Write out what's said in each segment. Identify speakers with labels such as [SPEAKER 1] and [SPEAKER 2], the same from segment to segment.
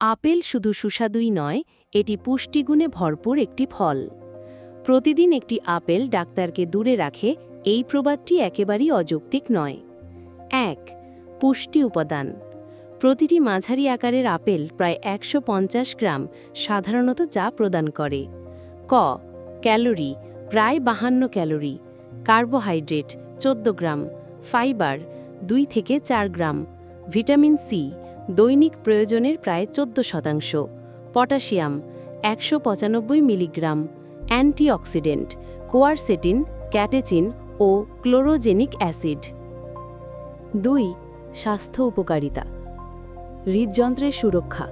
[SPEAKER 1] Apple শুধু সুস্বাদুই নয়, এটি পুষ্টিগুণে ভরপুর একটি ফল। প্রতিদিন একটি আপেল ডাক্তারকে দূরে রাখে, এই প্রবাদটি একেবারেই অযৌক্তিক নয়। ১. পুষ্টি উপাদান। প্রতিটি মাঝারি আকারের আপেল প্রায় ১৫০ গ্রাম সাধারণত যা প্রদান করে। ক. ক্যালোরি প্রায় ৫২ ক্যালোরি, কার্বোহাইড্রেট ১৪ গ্রাম, ফাইবার ২ থেকে ৪ গ্রাম, ভিটামিন সি দৈনিক প্রয়োজনের প্রায় ১৪%, potassium ১৯৫ milligram, antioxidant quercetin, catechin ও ক্লোরোজেনিক অ্যাসিড।
[SPEAKER 2] ২. স্বাস্থ্য উপকারিতা। হৃদযন্ত্রের সুরক্ষা।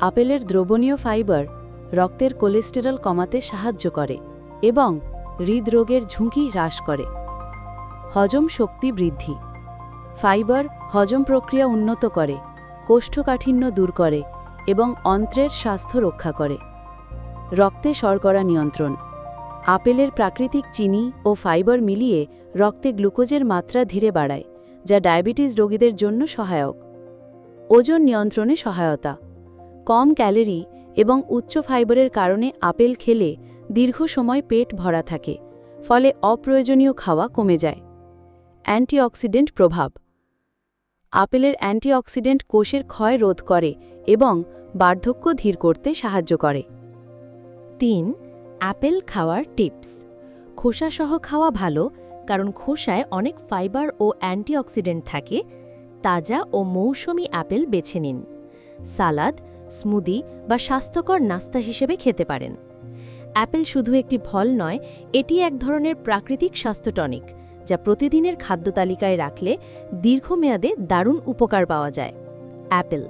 [SPEAKER 2] আপেলের দ্রবণীয় ফাইবার রক্তের কোলেস্টেরল কমাতে সাহায্য করে এবং হৃদরোগের ঝুঁকি হ্রাস করে। হজম শক্তি বৃদ্ধি। ফাইবার হজম প্রক্রিয়া উন্নত করে, কোষ্ঠকাঠিন্য দূর করে এবং অন্ত্রের স্বাস্থ্য রক্ষা করে। রক্তে শর্করা নিয়ন্ত্রণ। আপেলের প্রাকৃতিক চিনি ও ফাইবার মিলিয়ে রক্তে গ্লুকোজের মাত্রা ধীরে বাড়ায়, যা ডায়াবেটিস রোগীদের জন্য সহায়ক। ওজন নিয়ন্ত্রণে সহায়তা। কম ক্যালোরি এবং উচ্চ ফাইবারের কারণে আপেল খেলে দীর্ঘ সময় পেট ভরা থাকে, ফলে অপ্রয়োজনীয় খাওয়া কমে যায়। অ্যান্টিঅক্সিডেন্ট প্রভাব। আপেলের অ্যান্টিঅক্সিডেন্ট কোষের ক্ষয় রোধ করে এবং বার্ধক্য ধীর করতে সাহায্য করে।
[SPEAKER 1] ৩. আপেল খাওয়ার টিপস। খোসাসহ খাওয়া ভালো, কারণ খোসায় অনেক ফাইবার ও অ্যান্টিঅক্সিডেন্ট থাকে। তাজা ও মৌসুমী আপেল বেছে নিন। সালাদ, স্মুদি বা স্বাস্থ্যকর নাস্তা হিসেবে খেতে পারেন। অ্যাপেল শুধু একটি ফল নয়, এটি এক ধরনের প্রাকৃতিক স্বাস্থ্য টনিক, যা প্রতিদিনের খাদ্য তালিকায় রাখলে দীর্ঘমেয়াদে দারুণ উপকার পাওয়া যায়। অ্যাপেল।